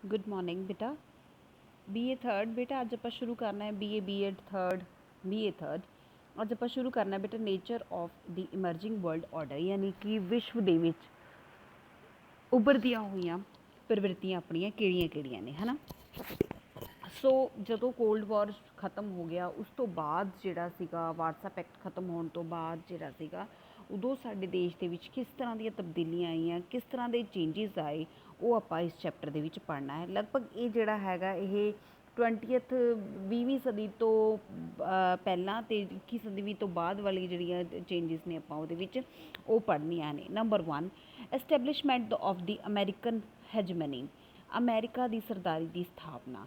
Good morning बेटा। BA third बेटा अज आप शुरू करना है BA BEd third BA third. अज आप शुरू करना है बेटा nature of the emerging world order यानी कि विश्व ਦੇ ਵਿੱਚ उभरदियां ਹੋਈਆਂ प्रवृत्तियां ਆਪਣੀਆਂ ਕਿਹੜੀਆਂ-ਕਿਹੜੀਆਂ ਨੇ है ना। ਸੋ ਜਦੋਂ ਕੋਲਡ ਵਾਰ ਖਤਮ ਹੋ ਗਿਆ ਉਸ ਤੋਂ ਬਾਅਦ ਜਿਹੜਾ ਸੀਗਾ ਵਾਟਸਐਪ ਐਕਟ ਖਤਮ ਹੋਣ ਤੋਂ ਬਾਅਦ ਜਿਹੜਾ ਸੀਗਾ ਉਦੋਂ ਸਾਡੇ ਦੇਸ਼ ਦੇ ਵਿੱਚ ਕਿਸ ਤਰ੍ਹਾਂ ਦੀਆਂ ਤਬਦੀਲੀਆਂ ਆਈਆਂ, ਕਿਸ ਤਰ੍ਹਾਂ ਦੇ ਚੇਂਜਿਸ ਆਏ, ਉਹ ਆਪਾਂ ਇਸ ਚੈਪਟਰ ਦੇ ਵਿੱਚ ਪੜ੍ਹਨਾ ਹੈ। ਲਗਭਗ ਇਹ ਜਿਹੜਾ ਹੈਗਾ ਇਹ 20th 20ਵੀਂ ਸਦੀ ਤੋਂ ਪਹਿਲਾਂ ਅਤੇ 21 ਸਦੀ ਤੋਂ ਬਾਅਦ ਵਾਲੀ ਜਿਹੜੀਆਂ ਚੇਂਜਿਸ ਨੇ ਆਪਾਂ ਉਹਦੇ ਵਿੱਚ ਉਹ ਪੜ੍ਹਨੀਆਂ ਨੇ। ਨੰਬਰ 1 establishment of the American hegemony, America ਦੀ ਸਰਦਾਰੀ ਦੀ ਸਥਾਪਨਾ।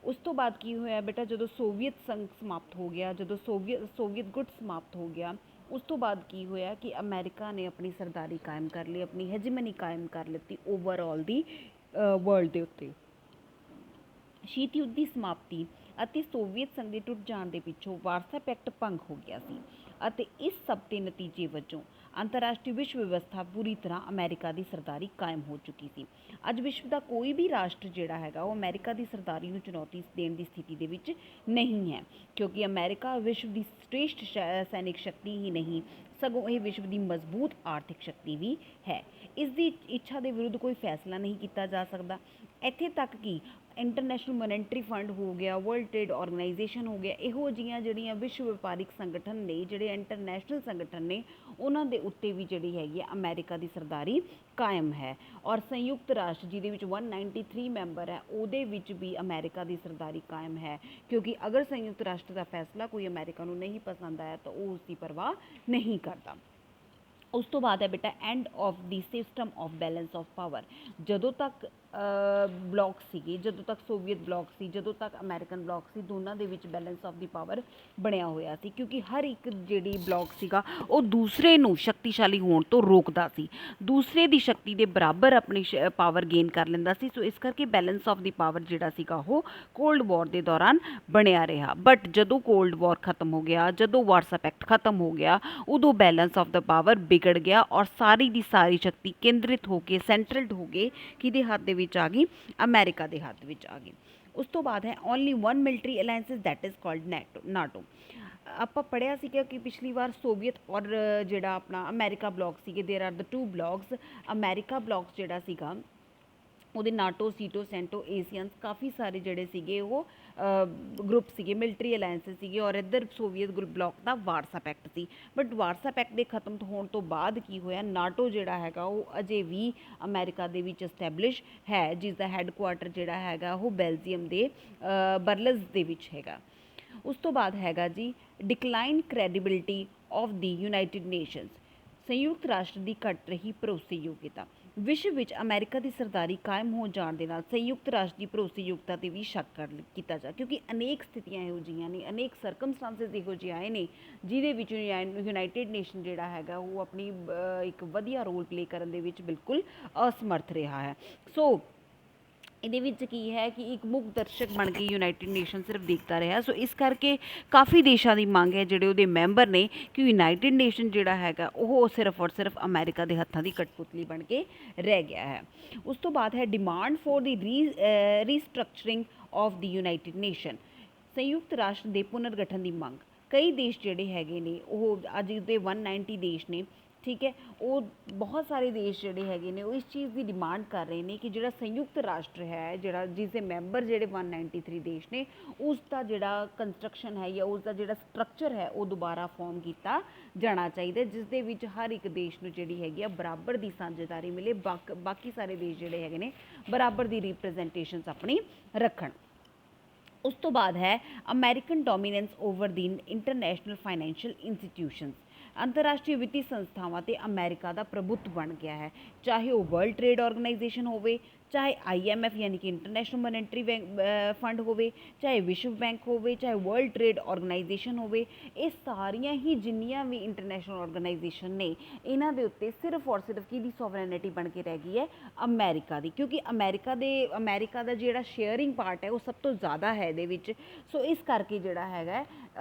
ਉਸ ਤੋਂ ਬਾਅਦ ਕੀ ਹੋਇਆ ਬੇਟਾ, ਜਦੋਂ ਸੋਵੀਅਤ ਸੰਘ ਸਮਾਪਤ ਹੋ ਗਿਆ, ਜਦੋਂ ਸੋਵੀਅਤ ਗੁੱਟ ਸਮਾਪਤ ਹੋ ਗਿਆ, ਉਸ ਤੋਂ ਬਾਅਦ ਕੀ ਹੋਇਆ ਕਿ ਅਮੈਰੀਕਾ ਨੇ ਆਪਣੀ ਸਰਦਾਰੀ ਕਾਇਮ ਕਰ ਲਈ, ਆਪਣੀ ਹੈਜਮਨੀ ਕਾਇਮ ਕਰ ਲਿੱਤੀ ਓਵਰਆਲ ਦੀ ਵਰਲਡ ਦੇ ਉੱਤੇ। ਸ਼ੀਤ ਯੁੱਧ ਦੀ ਸਮਾਪਤੀ ਅਤੇ ਸੋਵੀਅਤ ਸੰਘ ਦੇ ਟੁੱਟ ਜਾਣ ਦੇ ਪਿੱਛੋਂ ਵਾਰਸਾ ਪੈਕਟ ਭੰਗ ਹੋ ਗਿਆ ਸੀ ਅਤੇ ਇਸ ਸਭ ਦੇ ਨਤੀਜੇ ਵਜੋਂ ਅੰਤਰਰਾਸ਼ਟਰੀ ਵਿਸ਼ਵ ਵਿਵਸਥਾ ਪੂਰੀ ਤਰ੍ਹਾਂ ਅਮਰੀਕਾ ਦੀ ਸਰਦਾਰੀ ਕਾਇਮ ਹੋ ਚੁੱਕੀ ਸੀ। ਅੱਜ ਵਿਸ਼ਵ ਦਾ ਕੋਈ ਵੀ ਰਾਸ਼ਟਰ ਜਿਹੜਾ ਹੈਗਾ ਉਹ ਅਮਰੀਕਾ ਦੀ ਸਰਦਾਰੀ ਨੂੰ ਚੁਣੌਤੀ ਦੇਣ ਦੀ ਸਥਿਤੀ ਦੇ ਵਿੱਚ ਨਹੀਂ ਹੈ, ਕਿਉਂਕਿ ਅਮਰੀਕਾ ਵਿਸ਼ਵ ਦੀ ਸ੍ਰੇਸ਼ਟ ਸੈਨਿਕ ਸ਼ਕਤੀ ਹੀ ਨਹੀਂ ਸਗੋਂ ਇਹ ਵਿਸ਼ਵ ਦੀ ਮਜ਼ਬੂਤ ਆਰਥਿਕ ਸ਼ਕਤੀ ਵੀ ਹੈ। ਇਸ ਦੀ ਇੱਛਾ ਦੇ ਵਿਰੁੱਧ ਕੋਈ ਫੈਸਲਾ ਨਹੀਂ ਕੀਤਾ ਜਾ ਸਕਦਾ। ਇੱਥੇ ਤੱਕ ਕਿ ਇੰਟਰਨੈਸ਼ਨਲ ਮੋਨੈਟਰੀ ਫੰਡ ਹੋ ਗਿਆ, ਵਰਲਡ ਟ੍ਰੇਡ ਆਰਗੇਨਾਈਜੇਸ਼ਨ ਹੋ ਗਿਆ, ਇਹੋ ਜਿਹੀਆਂ ਜਿਹੜੀਆਂ ਵਿਸ਼ਵ ਵਪਾਰਿਕ ਸੰਗਠਨ ਨੇ, ਜਿਹੜੇ ਇੰਟਰਨੈਸ਼ਨਲ ਸੰਗਠਨ ਨੇ, ਉਹਨਾਂ ਦੇ ਉੱਤੇ ਵੀ ਜਿਹੜੀ ਹੈਗੀ ਆ ਅਮਰੀਕਾ ਦੀ ਸਰਦਾਰੀ ਕਾਇਮ ਹੈ। ਔਰ ਸੰਯੁਕਤ ਰਾਸ਼ਟਰ ਜਿਹਦੇ ਵਿੱਚ 193 ਮੈਂਬਰ ਹੈ ਉਹਦੇ ਵਿੱਚ ਵੀ ਅਮਰੀਕਾ ਦੀ ਸਰਦਾਰੀ ਕਾਇਮ ਹੈ, ਕਿਉਂਕਿ ਅਗਰ ਸੰਯੁਕਤ ਰਾਸ਼ਟਰ ਦਾ ਫੈਸਲਾ ਕੋਈ ਅਮਰੀਕਾ ਨੂੰ ਨਹੀਂ ਪਸੰਦ ਆਇਆ ਤਾਂ ਉਹ ਉਸ ਦੀ ਪਰਵਾਹ ਨਹੀਂ ਕਰਦਾ। ਉਸ ਤੋਂ ਬਾਅਦ ਹੈ ਬੇਟਾ end of the system of balance of power. ਜਦੋਂ ਤੱਕ ਬਲੌਕ ਸੀਗੇ, ਜਦੋਂ ਤੱਕ ਸੋਵੀਅਤ ਬਲੌਕ ਸੀ, ਜਦੋਂ ਤੱਕ ਅਮਰੀਕਨ ਬਲੌਕ ਸੀ, ਦੋਨਾਂ ਦੇ ਵਿੱਚ ਬੈਲੈਂਸ ਆਫ ਦੀ ਪਾਵਰ ਬਣਿਆ ਹੋਇਆ ਸੀ, ਕਿਉਂਕਿ ਹਰ ਇੱਕ ਜਿਹੜੀ ਬਲੌਕ ਸੀਗਾ ਉਹ ਦੂਸਰੇ ਨੂੰ ਸ਼ਕਤੀਸ਼ਾਲੀ ਹੋਣ ਤੋਂ ਰੋਕਦਾ ਸੀ, ਦੂਸਰੇ ਦੀ ਸ਼ਕਤੀ ਦੇ ਬਰਾਬਰ ਆਪਣੀ ਪਾਵਰ ਗੇਨ ਕਰ ਲੈਂਦਾ ਸੀ। ਸੋ ਇਸ ਕਰਕੇ ਬੈਲੈਂਸ ਆਫ ਦੀ ਪਾਵਰ ਜਿਹੜਾ ਸੀਗਾ ਉਹ ਕੋਲਡ ਵਾਰ ਦੇ ਦੌਰਾਨ ਬਣਿਆ ਰਿਹਾ। ਬਟ ਜਦੋਂ ਕੋਲਡ ਵਾਰ ਖਤਮ ਹੋ ਗਿਆ, ਜਦੋਂ ਵਾਰਸਾ ਪੈਕਟ ਖਤਮ ਹੋ ਗਿਆ, ਉਦੋਂ ਬੈਲੈਂਸ ਆਫ ਦਾ ਪਾਵਰ ਵਿਗੜ ਗਿਆ ਔਰ ਸਾਰੀ ਦੀ ਸਾਰੀ ਸ਼ਕਤੀ ਕੇਂਦਰਿਤ ਹੋ ਕੇ ਸੈਂਟਰਲਡ ਹੋ ਕੇ ਕਿਹਦੇ ਹੱਥ ਦੇ ਵਿੱਚ ਆ ਗਈ, ਅਮਰੀਕਾ ਦੇ ਹੱਥ ਵਿੱਚ ਆ ਗਈ। ਉਸ ਤੋਂ ਬਾਅਦ ਹੈ only one military alliances that is called NATO. ਆਪਾਂ ਪੜ੍ਹਿਆ ਸੀਗਾ ਕਿ ਪਿਛਲੀ ਵਾਰ ਸੋਵੀਅਤ ਔਰ ਜਿਹੜਾ ਆਪਣਾ ਅਮਰੀਕਾ ਬਲੌਕ ਸੀਗੇ, ਦੇਰ are the to blocks. America blocks ਜਿਹੜਾ ਸੀਗਾ ਉਹਦੇ ਨਾਟੋ, ਸੀਟੋ, ਸੈਂਟੋ, ਏਸੀਅਨਸ ਕਾਫੀ ਸਾਰੇ ਜਿਹੜੇ ਸੀਗੇ ਉਹ ਗਰੁੱਪ ਸੀਗੇ, ਮਿਲਟਰੀ ਅਲਾਇੰਸਿਸ ਸੀਗੇ, ਔਰ ਇੱਧਰ ਸੋਵੀਅਤ ਬਲੌਕ ਦਾ ਵਾਰਸਾ ਪੈਕਟ ਸੀ। ਬਟ ਵਾਰਸਾ ਪੈਕਟ ਦੇ ਖਤਮ ਹੋਣ ਤੋਂ ਬਾਅਦ ਕੀ ਹੋਇਆ, ਨਾਟੋ ਜਿਹੜਾ ਹੈਗਾ ਉਹ ਅਜੇ ਵੀ ਅਮਰੀਕਾ ਦੇ ਵਿੱਚ ਐਸਟੈਬਲਿਸ਼ ਹੈ, ਜਿਸ ਦਾ ਹੈੱਡਕੁਆਟਰ ਜਿਹੜਾ ਹੈਗਾ ਉਹ ਬੈਲਜੀਅਮ ਦੇ ਬਰਲਜ਼ ਦੇ ਵਿੱਚ ਹੈਗਾ। ਉਸ ਤੋਂ ਬਾਅਦ ਹੈਗਾ ਜੀ decline credibility of the United nations, ਸੰਯੁਕਤ ਰਾਸ਼ਟਰ ਦੀ ਘਟ ਰਹੀ ਭਰੋਸੇਯੋਗਤਾ। ਵਿਸ਼ਵ ਵਿੱਚ ਅਮਰੀਕਾ ਦੀ ਸਰਦਾਰੀ ਕਾਇਮ ਹੋ ਜਾਣ ਦੇ ਨਾਲ ਸੰਯੁਕਤ ਰਾਸ਼ਟਰ ਦੀ ਭਰੋਸੇਯੋਗਤਾ 'ਤੇ ਵੀ ਸ਼ੱਕ ਕੀਤਾ ਜਾ, ਕਿਉਂਕਿ ਅਨੇਕ ਸਥਿਤੀਆਂ ਇਹੋ ਜਿਹੀਆਂ ਨੇ, ਅਨੇਕ ਸਰਕਮਸਟਾਂਸਿਸ ਇਹੋ ਜਿਹੇ ਆਏ ਨੇ ਜਿਹਦੇ ਵਿੱਚ ਯੂਨਾਈਟਿਡ ਨੇਸ਼ਨ ਜਿਹੜਾ ਹੈਗਾ ਉਹ ਆਪਣੀ ਇੱਕ ਵਧੀਆ ਰੋਲ ਪਲੇ ਕਰਨ ਦੇ ਵਿੱਚ ਬਿਲਕੁਲ ਅਸਮਰਥ ਰਿਹਾ ਹੈ। ਸੋ ਇਹਦੇ ਵਿੱਚ ਕੀ ਹੈ ਕਿ ਇੱਕ ਮੁੱਖ ਦਰਸ਼ਕ ਬਣ ਕੇ ਯੂਨਾਈਟਿਡ ਨੇਸ਼ਨ ਸਿਰਫ ਦੇਖਦਾ ਰਿਹਾ। ਸੋ ਇਸ ਕਰਕੇ ਕਾਫੀ ਦੇਸ਼ਾਂ ਦੀ ਮੰਗ ਹੈ, ਜਿਹੜੇ ਉਹਦੇ ਮੈਂਬਰ ਨੇ, ਕਿ ਯੂਨਾਈਟਿਡ ਨੇਸ਼ਨ ਜਿਹੜਾ ਹੈਗਾ ਉਹ ਸਿਰਫ ਔਰ ਸਿਰਫ ਅਮਰੀਕਾ ਦੇ ਹੱਥਾਂ ਦੀ ਕਠਪੁਤਲੀ ਬਣ ਕੇ ਰਹਿ ਗਿਆ ਹੈ। ਉਸ ਤੋਂ ਬਾਅਦ ਹੈ demand four the restructuring of the United nation, ਸੰਯੁਕਤ ਰਾਸ਼ਟਰ ਦੇ ਪੁਨਰਗਠਨ ਦੀ ਮੰਗ। ਕਈ ਦੇਸ਼ ਜਿਹੜੇ ਹੈਗੇ ਨੇ ਉਹ ਅੱਜ ਦੇ 190 ਦੇਸ਼ ਨੇ, ਠੀਕ ਹੈ, ਉਹ ਬਹੁਤ ਸਾਰੇ ਦੇਸ਼ ਜਿਹੜੇ ਹੈਗੇ ਨੇ ਉਹ ਇਸ ਚੀਜ਼ ਦੀ ਡਿਮਾਂਡ ਕਰ ਰਹੇ ਨੇ ਕਿ ਜਿਹੜਾ ਸੰਯੁਕਤ ਰਾਸ਼ਟਰ ਹੈ, ਜਿਹੜਾ ਜਿਸ ਦੇ ਮੈਂਬਰ ਜਿਹੜੇ 193 ਦੇਸ਼ ਨੇ, ਉਸ ਦਾ ਜਿਹੜਾ ਕੰਸਟਰਕਸ਼ਨ ਹੈ ਜਾਂ ਉਸ ਦਾ ਜਿਹੜਾ ਸਟਰਕਚਰ ਹੈ ਉਹ ਦੁਬਾਰਾ ਫਾਰਮ ਕੀਤਾ ਜਾਣਾ ਚਾਹੀਦਾ, ਜਿਸ ਦੇ ਵਿੱਚ ਹਰ ਇੱਕ ਦੇਸ਼ ਨੂੰ ਜਿਹੜੀ ਹੈਗੀ ਆ ਬਰਾਬਰ ਦੀ ਸਾਂਝੇਦਾਰੀ ਮਿਲੇ, ਬਾਕੀ ਸਾਰੇ ਦੇਸ਼ ਜਿਹੜੇ ਹੈਗੇ ਨੇ ਬਰਾਬਰ ਦੀ ਰਿਪਰੈਜ਼ੈਂਟੇਸ਼ਨਸ ਆਪਣੀ ਰੱਖਣ। ਉਸ ਤੋਂ ਬਾਅਦ ਹੈ ਅਮਰੀਕਨ ਡੋਮੀਨੈਂਸ ਓਵਰ ਦੀ ਇੰਟਰਨੈਸ਼ਨਲ ਫਾਈਨੈਂਸ਼ੀਅਲ ਇੰਸਟੀਟਿਊਸ਼ਨਸ, ਅੰਤਰਰਾਸ਼ਟਰੀ ਵਿੱਤੀ ਸੰਸਥਾਵਾਂ 'ਤੇ ਅਮਰੀਕਾ ਦਾ ਪ੍ਰਭੁੱਤ ਬਣ ਗਿਆ ਹੈ, ਚਾਹੇ ਉਹ ਵਰਲਡ ਟ੍ਰੇਡ ਆਰਗੇਨਾਈਜੇਸ਼ਨ ਹੋਵੇ, ਚਾਹੇ IMF ਯਾਨੀ ਕਿ ਇੰਟਰਨੈਸ਼ਨਲ ਮੋਨੈਟਰੀ ਫੰਡ ਹੋਵੇ, ਚਾਹੇ ਵਿਸ਼ਵ ਬੈਂਕ ਹੋਵੇ, ਚਾਹੇ ਵਰਲਡ ਟ੍ਰੇਡ ਆਰਗੇਨਾਈਜੇਸ਼ਨ ਹੋਵੇ। ਇਹ ਸਾਰੀਆਂ ਹੀ ਜਿੰਨੀਆਂ ਵੀ ਇੰਟਰਨੈਸ਼ਨਲ ਆਰਗੇਨਾਈਜੇਸ਼ਨ ਨੇ, ਇਹਨਾਂ ਦੇ ਉੱਤੇ ਸਿਰਫ ਔਰ ਸਿਰਫ ਕਿਹਦੀ ਸੋਵਰੇਨਿਟੀ ਬਣ ਕੇ ਰਹਿ ਗਈ ਹੈ, ਅਮਰੀਕਾ ਦੀ, ਕਿਉਂਕਿ ਅਮਰੀਕਾ ਦਾ ਜਿਹੜਾ ਸ਼ੇਅਰਿੰਗ ਪਾਰਟ ਹੈ ਉਹ ਸਭ ਤੋਂ ਜ਼ਿਆਦਾ ਹੈ ਇਹਦੇ ਵਿੱਚ। ਸੋ ਇਸ ਕਰਕੇ ਜਿਹੜਾ ਹੈਗਾ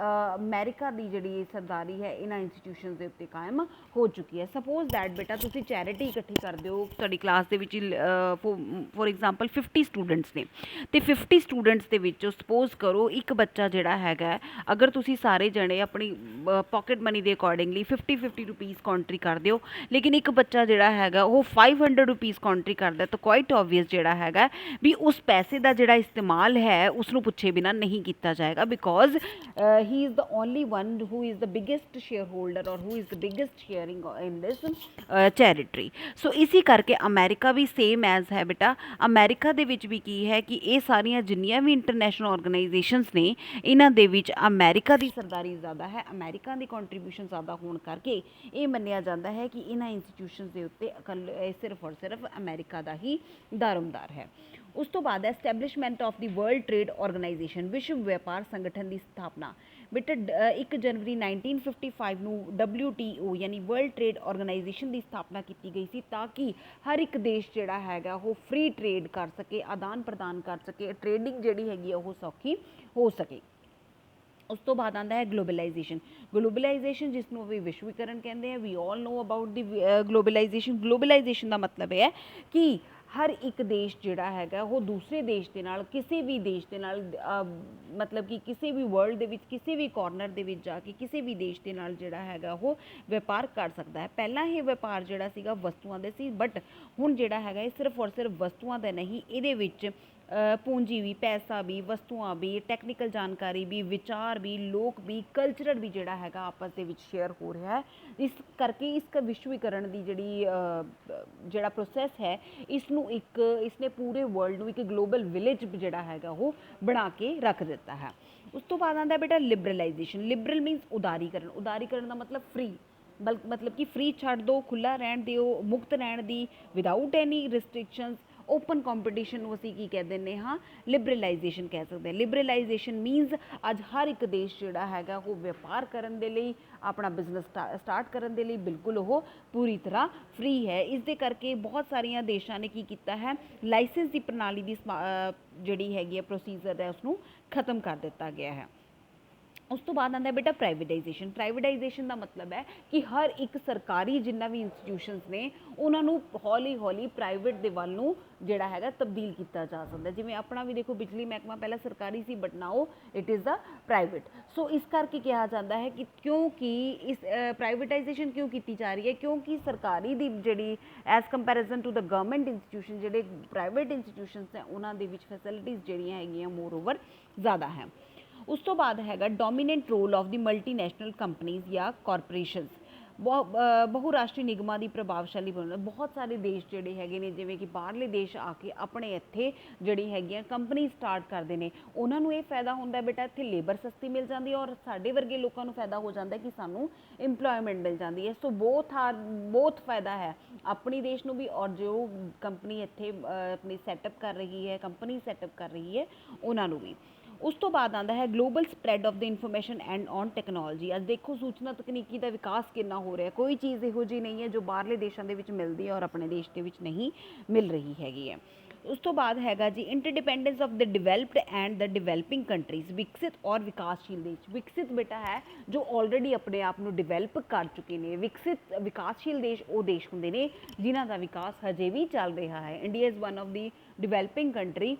ਅਮਰੀਕਾ ਦੀ ਜਿਹੜੀ ਸਰਦਾਰੀ ਹੈ ਇਹਨਾਂ ਇੰਸਟੀਟਿਊਸ਼ਨਸ ਦੇ ਉੱਤੇ ਕਾਇਮ ਹੋ ਚੁੱਕੀ ਹੈ। ਸਪੋਜ਼ ਦੈਟ ਬੇਟਾ ਤੁਸੀਂ ਚੈਰਿਟੀ ਇਕੱਠੀ ਕਰਦੇ ਹੋ, ਤੁਹਾਡੀ ਕਲਾਸ ਦੇ ਵਿੱਚ ਫੋਰ ਐਗਜ਼ਾਮਪਲ 50 ਸਟੂਡੈਂਟਸ ਨੇ ਤੇ 50 ਸਟੂਡੈਂਟਸ ਦੇ ਵਿੱਚੋਂ ਸਪੋਜ਼ ਕਰੋ ਇੱਕ ਬੱਚਾ ਜਿਹੜਾ ਹੈਗਾ, ਅਗਰ ਤੁਸੀਂ ਸਾਰੇ ਜਣੇ ਆਪਣੀ ਪਾਕਟ ਮਨੀ ਦੇ ਅਕੋਰਡਿੰਗਲੀ 50 ਰੁਪੀਜ਼ ਕੰਟਰੀ ਕਰਦੇ ਹੋ, ਲੇਕਿਨ ਇੱਕ ਬੱਚਾ ਜਿਹੜਾ ਹੈਗਾ ਉਹ 500 ਰੁਪੀਜ਼ ਕੰਟਰੀ ਕਰਦਾ, ਤਾਂ ਕੁਆਇਟ ਆਬਵੀਅਸ ਜਿਹੜਾ ਹੈਗਾ ਵੀ ਉਸ ਪੈਸੇ ਦਾ ਜਿਹੜਾ ਇਸਤੇਮਾਲ ਹੈ ਉਸ ਨੂੰ ਪੁੱਛੇ ਬਿਨਾ ਨਹੀਂ ਕੀਤਾ ਜਾਏਗਾ, because he is the only one who is the biggest shareholder ਔਰ who is the biggest sharing in this charity. So ਇਸੀ ਕਰਕੇ ਅਮੈਰੀਕਾ ਵੀ ਸੇਮ ਐਜ਼ ਹੈ ਬੇਟਾ। ਅਮੈਰੀਕਾ ਦੇ ਵਿੱਚ ਵੀ ਕੀ ਹੈ ਕਿ ਇਹ ਸਾਰੀਆਂ ਜਿੰਨੀਆਂ ਵੀ ਇੰਟਰਨੈਸ਼ਨਲ ਆਰਗੇਨਾਈਜੇਸ਼ਨਸ ਨੇ, ਇਹਨਾਂ ਦੇ ਵਿੱਚ ਅਮੈਰੀਕਾ ਦੀ ਸਰਦਾਰੀ ਜ਼ਿਆਦਾ ਹੈ, ਅਮੈਰੀਕਾ ਦੀ ਕੰਟਰੀਬਿਊਸ਼ਨ ਜ਼ਿਆਦਾ ਹੋਣ ਕਰਕੇ ਇਹ ਮੰਨਿਆ ਜਾਂਦਾ ਹੈ ਕਿ ਇਹਨਾਂ ਇੰਸਟੀਟਿਊਸ਼ਨਸ ਦੇ ਉੱਤੇ ਸਿਰਫ ਔਰ ਸਿਰਫ ਅਮੈਰੀਕਾ ਦਾ ਹੀ ਦਾਰੋਮਦਾਰ ਹੈ। ਉਸ ਤੋਂ ਬਾਅਦ establishment of the world trade organisation, ਵਿਸ਼ਵ ਵਪਾਰ ਸੰਗਠਨ ਦੀ ਸਥਾਪਨਾ। ਬੇਟਾ 1 ਜਨਵਰੀ 1955 ਨੂੰ WTO ਯਾਨੀ ਵਰਲਡ ਟ੍ਰੇਡ ਆਰਗੇਨਾਈਜੇਸ਼ਨ ਦੀ ਸਥਾਪਨਾ ਕੀਤੀ ਗਈ ਸੀ, ਤਾਂ ਕਿ ਹਰ ਇੱਕ ਦੇਸ਼ ਜਿਹੜਾ ਹੈਗਾ ਉਹ ਫ੍ਰੀ ਟ੍ਰੇਡ ਕਰ ਸਕੇ, ਆਦਾਨ ਪ੍ਰਦਾਨ ਕਰ ਸਕੇ, ਟ੍ਰੇਡਿੰਗ ਜਿਹੜੀ ਹੈਗੀ ਆ ਉਹ ਸੌਖੀ ਹੋ ਸਕੇ। ਉਸ ਤੋਂ ਬਾਅਦ ਆਉਂਦਾ ਹੈ ਗਲੋਬਲਾਈਜੇਸ਼ਨ। ਗਲੋਬਲਾਈਜੇਸ਼ਨ ਜਿਸ ਨੂੰ ਵੀ ਵਿਸ਼ਵੀਕਰਨ ਕਹਿੰਦੇ ਆ, we all know about the globalization. Globalization ਦਾ ਮਤਲਬ ਇਹ ਹੈ ਕਿ ਹਰ ਇੱਕ ਦੇਸ਼ ਜਿਹੜਾ ਹੈਗਾ ਉਹ ਦੂਸਰੇ ਦੇਸ਼ ਦੇ ਨਾਲ, ਕਿਸੇ ਵੀ ਦੇਸ਼ ਦੇ ਨਾਲ ਮਤਲਬ ਕਿ ਕਿਸੇ ਵੀ ਵਰਲਡ ਦੇ ਵਿੱਚ ਕਿਸੇ ਵੀ ਕਾਰਨਰ ਦੇ ਵਿੱਚ ਜਾ ਕੇ ਕਿਸੇ ਵੀ ਦੇਸ਼ ਦੇ ਨਾਲ ਜਿਹੜਾ ਹੈਗਾ ਉਹ ਵਪਾਰ ਕਰ ਸਕਦਾ ਹੈ। ਪਹਿਲਾਂ ਇਹ ਵਪਾਰ ਜਿਹੜਾ ਸੀਗਾ ਵਸਤੂਆਂ ਦੇ ਸੀ, ਬਟ ਹੁਣ ਜਿਹੜਾ ਹੈਗਾ ਇਹ ਸਿਰਫ ਔਰ ਸਿਰਫ ਵਸਤੂਆਂ ਦਾ ਨਹੀਂ, ਇਹਦੇ ਵਿੱਚ ਪੂੰਜੀ ਵੀ, ਪੈਸਾ ਵੀ, ਵਸਤੂਆਂ ਵੀ, ਟੈਕਨੀਕਲ ਜਾਣਕਾਰੀ ਵੀ, ਵਿਚਾਰ ਵੀ, ਲੋਕ ਵੀ, ਕਲਚਰ ਵੀ ਜਿਹੜਾ ਹੈਗਾ ਆਪਸ ਦੇ ਵਿੱਚ ਸ਼ੇਅਰ ਹੋ ਰਿਹਾ ਹੈ। ਇਸ ਕਰਕੇ ਇਸ ਵਿਸ਼ਵੀਕਰਨ ਦੀ ਜਿਹੜਾ ਪ੍ਰੋਸੈਸ ਹੈ, ਇਸਨੇ ਪੂਰੇ ਵਰਲਡ ਨੂੰ ਇੱਕ ਗਲੋਬਲ ਵਿਲੇਜ ਜਿਹੜਾ ਹੈਗਾ ਉਹ ਬਣਾ ਕੇ ਰੱਖ ਦਿੱਤਾ ਹੈ। ਉਸ ਤੋਂ ਬਾਅਦ ਆਉਂਦਾ ਬੇਟਾ ਲਿਬਰਲਾਈਜੇਸ਼ਨ। Liberal means ਉਦਾਰੀਕਰਨ। ਉਦਾਰੀਕਰਨ ਦਾ ਮਤਲਬ ਫ੍ਰੀ, ਮਤਲਬ ਕਿ ਫ੍ਰੀ ਛੱਡ ਦਿਓ, ਖੁੱਲ੍ਹਾ ਰਹਿਣ ਦਿਓ, ਮੁਕਤ ਰਹਿਣ ਦੀ, ਵਿਦਾਊਟ ਐਨੀ ਰਿਸਟ੍ਰਿਕਸ਼ਨਸ, ਓਪਨ ਕੰਪੀਟੀਸ਼ਨ ਨੂੰ ਅਸੀਂ ਕੀ ਕਹਿ ਦਿੰਦੇ ਹਾਂ, ਲਿਬਰਲਾਈਜੇਸ਼ਨ ਕਹਿ ਸਕਦੇ ਹਾਂ। ਲਿਬਰਲਾਈਜੇਸ਼ਨ ਮੀਨਸ ਅੱਜ ਹਰ ਇੱਕ ਦੇਸ਼ ਜਿਹੜਾ ਹੈਗਾ ਉਹ ਵਪਾਰ ਕਰਨ ਦੇ ਲਈ, ਆਪਣਾ ਬਿਜ਼ਨਸ ਸਟਾਰਟ ਕਰਨ ਦੇ ਲਈ ਬਿਲਕੁਲ ਉਹ ਪੂਰੀ ਤਰ੍ਹਾਂ ਫ੍ਰੀ ਹੈ। ਇਸ ਦੇ ਕਰਕੇ ਬਹੁਤ ਸਾਰੀਆਂ ਦੇਸ਼ਾਂ ਨੇ ਕੀ ਕੀਤਾ ਹੈ, ਲਾਇਸੈਂਸ ਦੀ ਪ੍ਰਣਾਲੀ ਦੀ ਜਿਹੜੀ ਹੈਗੀ ਹੈ ਪ੍ਰੋਸੀਜਰ ਹੈ ਉਸਨੂੰ ਖਤਮ ਕਰ ਦਿੱਤਾ ਗਿਆ ਹੈ। ਉਸ ਤੋਂ ਬਾਅਦ ਆਉਂਦਾ ਬੇਟਾ ਪ੍ਰਾਈਵੇਟਾਈਜੇਸ਼ਨ। ਪ੍ਰਾਈਵੇਟਾਈਜੇਸ਼ਨ ਦਾ ਮਤਲਬ ਹੈ ਕਿ ਹਰ ਇੱਕ ਸਰਕਾਰੀ ਜਿੰਨਾ ਵੀ ਇੰਸਟੀਟਿਊਸ਼ਨਸ ਨੇ ਉਹਨਾਂ ਨੂੰ ਹੌਲੀ ਹੌਲੀ ਪ੍ਰਾਈਵੇਟ ਦੇ ਵੱਲ ਨੂੰ ਜਿਹੜਾ ਹੈਗਾ ਤਬਦੀਲ ਕੀਤਾ ਜਾ ਸਕਦਾ। ਜਿਵੇਂ ਆਪਣਾ ਵੀ ਦੇਖੋ, ਬਿਜਲੀ ਮਹਿਕਮਾ ਪਹਿਲਾਂ ਸਰਕਾਰੀ ਸੀ, but now it is the private. So ਇਸ ਕਰਕੇ ਕਿਹਾ ਜਾਂਦਾ ਹੈ ਕਿ ਕਿਉਂਕਿ ਇਸ ਪ੍ਰਾਈਵੇਟਾਈਜੇਸ਼ਨ ਕਿਉਂ ਕੀਤੀ ਜਾ ਰਹੀ ਹੈ, ਕਿਉਂਕਿ ਸਰਕਾਰੀ ਦੀ ਜਿਹੜੀ as comparison to the government institution, ਜਿਹੜੇ ਪ੍ਰਾਈਵੇਟ ਇੰਸਟੀਟਿਊਸ਼ਨਸ ਹੈ ਉਹਨਾਂ ਦੇ ਵਿੱਚ ਫੈਸਿਲਿਟੀਜ਼ ਜਿਹੜੀਆਂ ਹੈਗੀਆਂ ਮੋਰ ਓਵਰ ਜ਼ਿਆਦਾ ਹੈ। ਉਸ ਤੋਂ ਬਾਅਦ ਹੈਗਾ dominant role of the multinational companies ਜਾਂ ਕਾਰਪੋਰੇਸ਼ਨਸ। ਬਹੁਰਾਸ਼ਟਰੀ ਨਿਗਮਾਂ ਦੀ ਪ੍ਰਭਾਵਸ਼ਾਲੀ ਬਣਨਾ। ਬਹੁਤ ਸਾਰੇ ਦੇਸ਼ ਜਿਹੜੇ ਹੈਗੇ ਨੇ, ਜਿਵੇਂ ਕਿ ਬਾਹਰਲੇ ਦੇਸ਼ ਆ ਕੇ ਆਪਣੇ ਇੱਥੇ ਜਿਹੜੀ ਹੈਗੀਆਂ ਕੰਪਨੀ ਸਟਾਰਟ ਕਰਦੇ ਨੇ, ਉਹਨਾਂ ਨੂੰ ਇਹ ਫਾਇਦਾ ਹੁੰਦਾ ਬੇਟਾ, ਇੱਥੇ ਲੇਬਰ ਸਸਤੀ ਮਿਲ ਜਾਂਦੀ ਹੈ ਔਰ ਸਾਡੇ ਵਰਗੇ ਲੋਕਾਂ ਨੂੰ ਫਾਇਦਾ ਹੋ ਜਾਂਦਾ ਕਿ ਸਾਨੂੰ ਇੰਪਲੋਇਮੈਂਟ ਮਿਲ ਜਾਂਦੀ ਹੈ। ਸੋ ਬਹੁਤ ਫਾਇਦਾ ਹੈ ਆਪਣੀ ਦੇਸ਼ ਨੂੰ ਵੀ ਔਰ ਜੋ ਕੰਪਨੀ ਇੱਥੇ ਆਪਣੀ ਸੈਟਅਪ ਕਰ ਰਹੀ ਹੈ, ਕੰਪਨੀ ਸੈਟਅਪ ਕਰ ਰਹੀ ਹੈ, ਉਹਨਾਂ ਨੂੰ ਵੀ। ਉਸ ਤੋਂ ਬਾਅਦ ਆਉਂਦਾ ਹੈ global spread of the information and on technology. ਅੱਜ ਦੇਖੋ ਸੂਚਨਾ ਤਕਨੀਕੀ ਦਾ ਵਿਕਾਸ ਕਿੰਨਾ ਹੋ ਰਿਹਾ, ਕੋਈ ਚੀਜ਼ ਇਹੋ ਜਿਹੀ ਨਹੀਂ ਹੈ ਜੋ ਬਾਹਰਲੇ ਦੇਸ਼ਾਂ ਦੇ ਵਿੱਚ ਮਿਲਦੀ ਹੈ ਔਰ ਆਪਣੇ ਦੇਸ਼ ਦੇ ਵਿੱਚ ਨਹੀਂ ਮਿਲ ਰਹੀ ਹੈਗੀ ਹੈ। ਉਸ ਤੋਂ ਬਾਅਦ ਹੈਗਾ ਜੀ interdependence of the developed and the developing countries. ਵਿਕਸਿਤ ਔਰ ਵਿਕਾਸਸ਼ੀਲ ਦੇਸ਼। ਵਿਕਸਿਤ ਬੇਟਾ ਹੈ ਜੋ ਆਲਰੇਡੀ ਆਪਣੇ ਆਪ ਨੂੰ ਡਿਵੈਲਪ ਕਰ ਚੁੱਕੇ ਨੇ। ਵਿਕਾਸਸ਼ੀਲ ਦੇਸ਼ ਉਹ ਦੇਸ਼ ਹੁੰਦੇ ਨੇ ਜਿਨ੍ਹਾਂ ਦਾ ਵਿਕਾਸ ਹਜੇ ਵੀ ਚੱਲ ਰਿਹਾ ਹੈ। India is one of the developing country.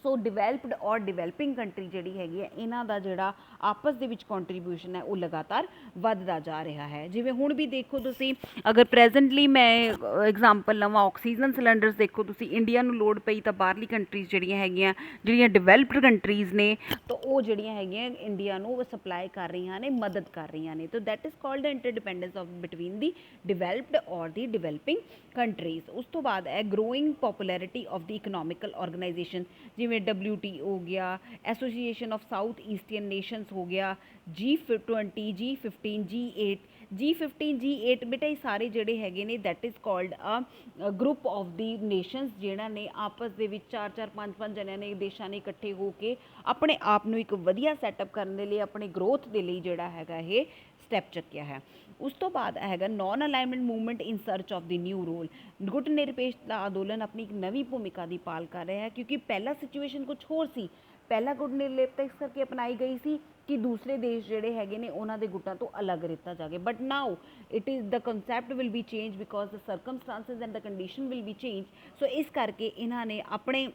So developed ਔਰ ਡਿਵੈਲਪਿੰਗ ਕੰਟਰੀ ਜਿਹੜੀ ਹੈਗੀ ਹੈ, ਇਹਨਾਂ ਦਾ ਜਿਹੜਾ ਆਪਸ ਦੇ ਵਿੱਚ ਕੰਟਰੀਬਿਊਸ਼ਨ ਹੈ ਉਹ ਲਗਾਤਾਰ ਵੱਧਦਾ ਜਾ ਰਿਹਾ ਹੈ। ਜਿਵੇਂ ਹੁਣ ਵੀ ਦੇਖੋ ਤੁਸੀਂ, ਅਗਰ ਪ੍ਰੈਜ਼ੈਂਟਲੀ ਮੈਂ ਐਗਜ਼ਾਮਪਲ ਲਵਾਂ, ਆਕਸੀਜਨ ਸਿਲੰਡਰਸ ਦੇਖੋ ਤੁਸੀਂ, ਇੰਡੀਆ ਨੂੰ ਲੋੜ ਪਈ ਤਾਂ ਬਾਹਰਲੀ ਕੰਟਰੀਜ਼ ਜਿਹੜੀਆਂ ਹੈਗੀਆਂ, ਜਿਹੜੀਆਂ ਡਿਵੈਲਪਡ ਕੰਟਰੀਜ਼ ਨੇ, ਤਾਂ ਉਹ ਜਿਹੜੀਆਂ ਹੈਗੀਆਂ ਇੰਡੀਆ ਨੂੰ ਸਪਲਾਈ ਕਰ ਰਹੀਆਂ ਨੇ, ਮਦਦ ਕਰ ਰਹੀਆਂ ਨੇ। ਤਾਂ that is called interdependence of between the developed ਔਰ ਦੀ ਡਿਵੈਲਪਿੰਗ ਕੰਟਰੀਜ਼। ਉਸ ਤੋਂ ਬਾਅਦ ਹੈ growing popularity of the economical organization. ਜਿਵੇਂ WTO ਹੋ ਗਿਆ, Association of South Eastern Nations ਹੋ ਗਿਆ, G20, G15, G8, G15, G8 ਬੇਟਾ ਇਹ ਸਾਰੇ ਜਿਹੜੇ ਹੈਗੇ ਨੇ that is called a group of the nations, ਜਿਹਨਾਂ ਨੇ ਆਪਸ ਦੇ ਵਿੱਚ 4-4, 5-5 ਜਣਿਆਂ ਨੇ, ਦੇਸ਼ਾਂ ਨੇ ਇਕੱਠੇ ਹੋ ਕੇ ਆਪਣੇ ਆਪ ਨੂੰ ਇੱਕ ਵਧੀਆ ਸੈਟਅਪ ਕਰਨ ਦੇ ਲਈ, ਆਪਣੀ ਗਰੋਥ ਦੇ ਲਈ ਜਿਹੜਾ ਹੈਗਾ ਇਹ ਸਟੈਪ ਚੱਕਿਆ ਹੈ। ਉਸ ਤੋਂ ਬਾਅਦ ਹੈਗਾ non alignment movement in search of the new role. ਗੁੱਟ ਨਿਰਪੇਖਤਾ ਅੰਦੋਲਨ ਆਪਣੀ ਇੱਕ ਨਵੀਂ ਭੂਮਿਕਾ ਦੀ ਪਾਲ ਕਰ ਰਿਹਾ ਹੈ, ਕਿਉਂਕਿ ਪਹਿਲਾ ਸਿਚੁਏਸ਼ਨ ਕੁਝ ਹੋਰ ਸੀ। ਪਹਿਲਾਂ ਗੁੱਟ ਨਿਰਲੇਪਤਾ ਇਸ ਕਰਕੇ ਅਪਣਾਈ ਗਈ ਸੀ ਕਿ ਦੂਸਰੇ ਦੇਸ਼ ਜਿਹੜੇ ਹੈਗੇ ਨੇ ਉਹਨਾਂ ਦੇ ਗੁੱਟਾਂ ਤੋਂ ਅਲੱਗ ਦਿੱਤਾ ਜਾਵੇ। But now it is the concept will be change because the circumstances and the condition will be change. So ਇਸ ਕਰਕੇ ਇਹਨਾਂ ਨੇ ਆਪਣੇ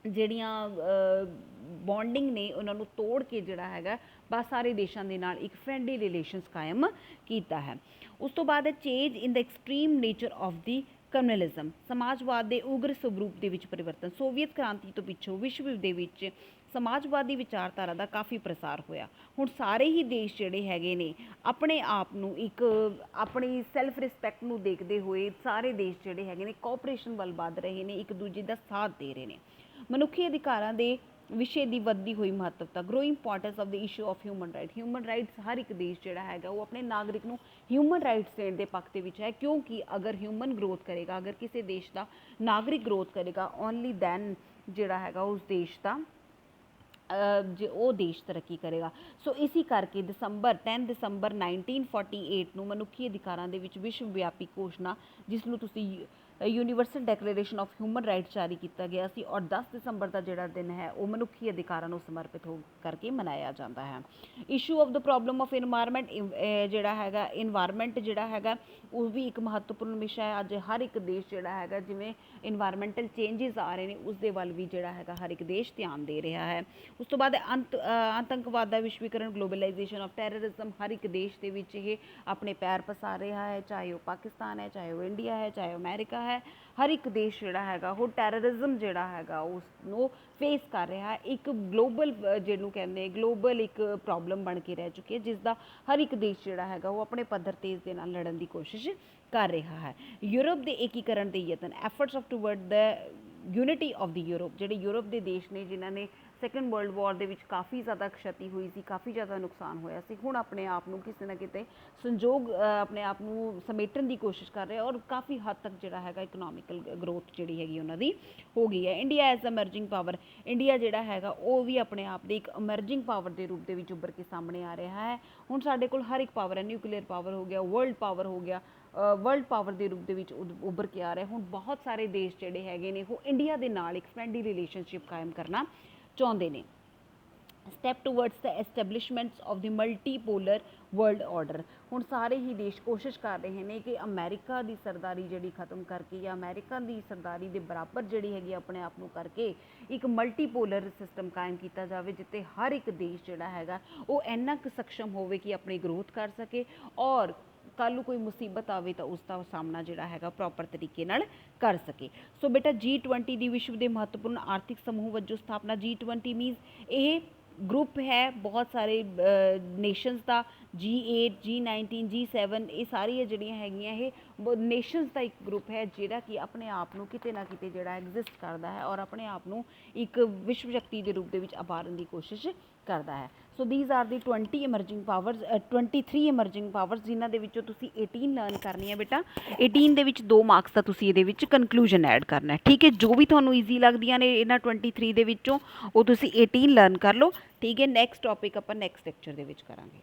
ਜਿਹੜੀਆਂ ਬੌਂਡਿੰਗ ਨੇ ਉਹਨਾਂ ਨੂੰ ਤੋੜ ਕੇ ਜਿਹੜਾ ਹੈਗਾ ਬਸ ਸਾਰੇ ਦੇਸ਼ਾਂ ਦੇ ਨਾਲ ਇੱਕ ਫਰੈਂਡਲੀ ਰਿਲੇਸ਼ਨਸ ਕਾਇਮ ਕੀਤਾ ਹੈ। ਉਸ ਤੋਂ ਬਾਅਦ ਹੈ change in the extreme nature of the communalism, ਸਮਾਜਵਾਦ ਦੇ ਉਗਰ ਸਰੂਪ ਦੇ ਵਿੱਚ ਪਰਿਵਰਤਨ। ਸੋਵੀਅਤ ਕ੍ਰਾਂਤੀ ਤੋਂ ਪਿੱਛੋਂ ਵਿਸ਼ਵ ਦੇ ਵਿੱਚ ਸਮਾਜਵਾਦੀ ਵਿਚਾਰਧਾਰਾ ਦਾ ਕਾਫੀ ਪ੍ਰਸਾਰ ਹੋਇਆ। ਹੁਣ ਸਾਰੇ ਹੀ ਦੇਸ਼ ਜਿਹੜੇ ਹੈਗੇ ਨੇ ਆਪਣੇ ਆਪ ਨੂੰ ਇੱਕ ਆਪਣੀ ਸੈਲਫ ਰਿਸਪੈਕਟ ਨੂੰ ਦੇਖਦੇ ਹੋਏ ਸਾਰੇ ਦੇਸ਼ ਜਿਹੜੇ ਹੈਗੇ ਨੇ ਕੋਆਪਰੇਸ਼ਨ ਵੱਲ ਵੱਧ ਰਹੇ ਨੇ, ਇੱਕ ਦੂਜੇ ਦਾ ਸਾਥ ਦੇ ਰਹੇ ਨੇ। ਮਨੁੱਖੀ ਅਧਿਕਾਰਾਂ ਦੇ ਵਿਸ਼ੇ ਦੀ ਵੱਧਦੀ ਹੋਈ ਮਹੱਤਵਤਾ, growing importance of the issue of human rights. ਹਰ ਇੱਕ ਦੇਸ਼ ਜਿਹੜਾ ਹੈਗਾ ਉਹ ਆਪਣੇ ਨਾਗਰਿਕ ਨੂੰ ਹਿਊਮਨ ਰਾਈਟਸ ਦੇਣ ਦੇ ਪੱਖ ਦੇ ਵਿੱਚ ਹੈ, ਕਿਉਂਕਿ ਅਗਰ ਹਿਊਮਨ ਗਰੋਥ ਕਰੇਗਾ, ਅਗਰ ਕਿਸੇ ਦੇਸ਼ ਦਾ ਨਾਗਰਿਕ ਗਰੋਥ ਕਰੇਗਾ, ਓਨਲੀ ਦੈਨ ਜਿਹੜਾ ਹੈਗਾ ਉਸ ਦੇਸ਼ ਦਾ ਜੇ ਉਹ ਦੇਸ਼ ਤਰੱਕੀ ਕਰੇਗਾ। ਸੋ ਇਸੀ ਕਰਕੇ 10 ਦਸੰਬਰ 1948 ਨੂੰ ਮਨੁੱਖੀ ਅਧਿਕਾਰਾਂ ਦੇ ਵਿੱਚ ਵਿਸ਼ਵ ਵਿਆਪੀ ਘੋਸ਼ਣਾ, ਜਿਸ ਨੂੰ ਤੁਸੀਂ universal declaration of human rights ਜਾਰੀ ਕੀਤਾ ਗਿਆ ਸੀ, ਔਰ 10 ਦਸੰਬਰ ਦਾ ਜਿਹੜਾ ਦਿਨ ਹੈ ਉਹ ਮਨੁੱਖੀ ਅਧਿਕਾਰਾਂ ਨੂੰ ਸਮਰਪਿਤ ਹੋ ਕਰਕੇ ਮਨਾਇਆ ਜਾਂਦਾ ਹੈ। Issue of the problem of environment, ਜਿਹੜਾ ਹੈਗਾ ਇਨਵਾਇਰਮੈਂਟ ਜਿਹੜਾ ਹੈਗਾ ਉਹ ਵੀ ਇੱਕ ਮਹੱਤਵਪੂਰਨ ਵਿਸ਼ਾ ਹੈ। ਅੱਜ ਹਰ ਇੱਕ ਦੇਸ਼ ਜਿਹੜਾ ਹੈਗਾ ਜਿਵੇਂ ਇਨਵਾਇਰਮੈਂਟਲ ਚੇਂਜਿਸ ਆ ਰਹੇ ਨੇ ਉਸ ਦੇ ਵੱਲ ਵੀ ਜਿਹੜਾ ਹੈਗਾ ਹਰ ਇੱਕ ਦੇਸ਼ ਧਿਆਨ ਦੇ ਰਿਹਾ ਹੈ। ਉਸ ਤੋਂ ਬਾਅਦ ਆਤੰਕਵਾਦ ਦਾ ਵਿਸ਼ਵੀਕਰਨ, ਗਲੋਬਲਾਈਜੇਸ਼ਨ ਆਫ ਟੈਰਰਿਜ਼ਮ। ਹਰ ਇੱਕ ਦੇਸ਼ ਦੇ ਵਿੱਚ ਇਹ ਆਪਣੇ ਪੈਰ ਪਸਾਰ ਰਿਹਾ ਹੈ, ਚਾਹੇ ਉਹ ਪਾਕਿਸਤਾਨ ਹੈ, ਚਾਹੇ ਉਹ ਇੰਡੀਆ ਹੈ, ਚਾਹੇ ਉਹ ਅਮੈਰੀਕਾ ਹੈ। ਹਰ ਇੱਕ ਦੇਸ਼ ਜਿਹੜਾ ਹੈਗਾ ਉਹ ਟੈਰਰਿਜ਼ਮ ਜਿਹੜਾ ਹੈਗਾ ਉਸ ਨੂੰ ਫੇਸ ਕਰ ਰਿਹਾ ਹੈ। ਇੱਕ ਗਲੋਬਲ ਜਿਹਨੂੰ ਕਹਿੰਦੇ ਗਲੋਬਲ ਇੱਕ ਪ੍ਰੋਬਲਮ ਬਣ ਕੇ ਰਹਿ ਚੁੱਕੀ ਹੈ, ਜਿਸ ਦਾ ਹਰ ਇੱਕ ਦੇਸ਼ ਜਿਹੜਾ ਹੈਗਾ ਉਹ ਆਪਣੇ ਪੱਧਰ ਤੇ ਇਸ ਦੇ ਨਾਲ ਲੜਨ ਦੀ ਕੋਸ਼ਿਸ਼ ਕਰ ਰਿਹਾ ਹੈ। ਯੂਰਪ ਦੇ ਏਕੀਕਰਨ ਦੇ ਯਤਨ, efforts of toward the unity of the Europe. ਜਿਹੜੇ ਯੂਰਪ ਦੇ ਦੇਸ਼ ਨੇ ਜਿਨ੍ਹਾਂ ਨੇ ਸੈਕੰਡ ਵਰਲਡ ਵਾਰ ਦੇ ਵਿੱਚ ਕਾਫੀ ਜ਼ਿਆਦਾ ਖਸ਼ਤੀ ਹੋਈ ਸੀ, ਕਾਫੀ ਜ਼ਿਆਦਾ ਨੁਕਸਾਨ ਹੋਇਆ ਸੀ, ਹੁਣ ਆਪਣੇ ਆਪ ਨੂੰ ਕਿਸੇ ਨਾ ਕਿਤੇ ਸੰਜੋਗ ਆਪਣੇ ਆਪ ਨੂੰ ਸਮੇਟਣ ਦੀ ਕੋਸ਼ਿਸ਼ ਕਰ ਰਹੇ ਔਰ ਕਾਫੀ ਹੱਦ ਤੱਕ ਜਿਹੜਾ ਹੈਗਾ ਇਕਨੋਮਿਕਲ ਗਰੋਥ ਜਿਹੜੀ ਹੈਗੀ ਉਹਨਾਂ ਦੀ ਹੋ ਗਈ ਹੈ। India as emerging power, India ਜਿਹੜਾ ਹੈਗਾ ਉਹ ਵੀ ਆਪਣੇ ਆਪ ਦੇ ਇੱਕ ਅਮਰਜਿੰਗ ਪਾਵਰ ਦੇ ਰੂਪ ਦੇ ਵਿੱਚ ਉੱਭਰ ਕੇ ਸਾਹਮਣੇ ਆ ਰਿਹਾ ਹੈ। ਹੁਣ ਸਾਡੇ ਕੋਲ ਹਰ ਇੱਕ ਪਾਵਰ ਹੈ, ਨਿਊਕਲੀਅਰ ਪਾਵਰ ਹੋ ਗਿਆ, ਵਰਲਡ ਪਾਵਰ ਹੋ ਗਿਆ, ਵਰਲਡ ਪਾਵਰ ਦੇ ਰੂਪ ਦੇ ਵਿੱਚ ਉੱਭਰ ਕੇ ਆ ਰਿਹਾ। ਹੁਣ ਬਹੁਤ ਸਾਰੇ ਦੇਸ਼ ਜਿਹੜੇ ਹੈਗੇ ਨੇ ਉਹ ਇੰਡੀਆ ਦੇ ਨਾਲ ਇੱਕ ਫਰੈਂਡਲੀ ਰਿਲੇਸ਼ਨਸ਼ਿਪ ਕਾਇਮ ਕਰਨਾ ਚਾਹੁੰਦੇ ਨੇ। Step towards the establishments of the multipolar world order. ਹੁਣ ਸਾਰੇ ਹੀ ਦੇਸ਼ ਕੋਸ਼ਿਸ਼ ਕਰ ਰਹੇ ਨੇ ਕਿ ਅਮਰੀਕਾ ਦੀ ਸਰਦਾਰੀ ਜਿਹੜੀ ਖਤਮ ਕਰਕੇ ਜਾਂ ਅਮਰੀਕਾ ਦੀ ਸਰਦਾਰੀ ਦੇ ਬਰਾਬਰ ਜਿਹੜੀ ਹੈਗੀ ਆਪਣੇ ਆਪ ਨੂੰ ਕਰਕੇ ਇੱਕ ਮਲਟੀਪੋਲਰ ਸਿਸਟਮ ਕਾਇਮ ਕੀਤਾ ਜਾਵੇ, ਜਿੱਥੇ ਹਰ ਇੱਕ ਦੇਸ਼ ਜਿਹੜਾ ਹੈਗਾ ਉਹ ਇੰਨਾ ਕੁ ਸક્ષਮ ਹੋਵੇ ਕਿ ਆਪਣੀ ਗਰੋਥ ਕਰ ਸਕੇ ਔਰ ਕੱਲ੍ਹ ਨੂੰ ਕੋਈ ਮੁਸੀਬਤ ਆਵੇ ਤਾਂ ਉਸ ਦਾ ਸਾਹਮਣਾ ਜਿਹੜਾ ਹੈਗਾ ਪ੍ਰੋਪਰ ਤਰੀਕੇ ਨਾਲ ਕਰ ਸਕੇ। ਸੋ ਬੇਟਾ G20 ਦੀ ਵਿਸ਼ਵ ਦੇ ਮਹੱਤਵਪੂਰਨ ਆਰਥਿਕ ਸਮੂਹ ਵਜੋਂ ਸਥਾਪਨਾ। G20 ਮੀਨਸ ਇਹ ਗਰੁੱਪ ਹੈ ਬਹੁਤ ਸਾਰੇ ਨੇਸ਼ਨਸ ਦਾ, G8, G19, G7, ਇਹ ਸਾਰੀਆਂ ਜਿਹੜੀਆਂ ਹੈਗੀਆਂ ਇਹ ਨੇਸ਼ਨਸ ਦਾ ਇੱਕ ਗਰੁੱਪ ਹੈ ਜਿਹੜਾ ਕਿ ਆਪਣੇ ਆਪ ਨੂੰ ਕਿਤੇ ਨਾ ਕਿਤੇ ਜਿਹੜਾ ਐਗਜ਼ਿਸਟ ਕਰਦਾ ਹੈ ਔਰ ਆਪਣੇ ਆਪ ਨੂੰ ਇੱਕ ਵਿਸ਼ਵ ਸ਼ਕਤੀ ਦੇ ਰੂਪ ਦੇ ਵਿੱਚ ਉਭਾਰਨ ਦੀ ਕੋਸ਼ਿਸ਼ ਕਰਦਾ ਹੈ। ਸੋ these R the 23 emerging powers ਜਿਨ੍ਹਾਂ ਦੇ ਵਿੱਚੋਂ ਤੁਸੀਂ 18 ਲਰਨ ਕਰਨੀ ਹੈ ਬੇਟਾ। 18 ਦੇ ਵਿੱਚ 2 ਮਾਰਕਸ ਦਾ ਤੁਸੀਂ ਇਹਦੇ ਵਿੱਚ ਕਨਕਲੂਜਨ ਐਡ ਕਰਨਾ ਹੈ, ਠੀਕ ਹੈ। ਜੋ ਵੀ ਤੁਹਾਨੂੰ ਈਜ਼ੀ ਲੱਗਦੀਆਂ ਨੇ ਇਹਨਾਂ 23 ਦੇ ਵਿੱਚੋਂ ਉਹ ਤੁਸੀਂ 18 ਲਰਨ ਕਰ ਲਓ, ਠੀਕ ਹੈ। ਨੈਕਸਟ ਟੌਪਿਕ ਆਪਾਂ ਨੈਕਸਟ ਲੈਕਚਰ ਦੇ ਵਿੱਚ ਕਰਾਂਗੇ।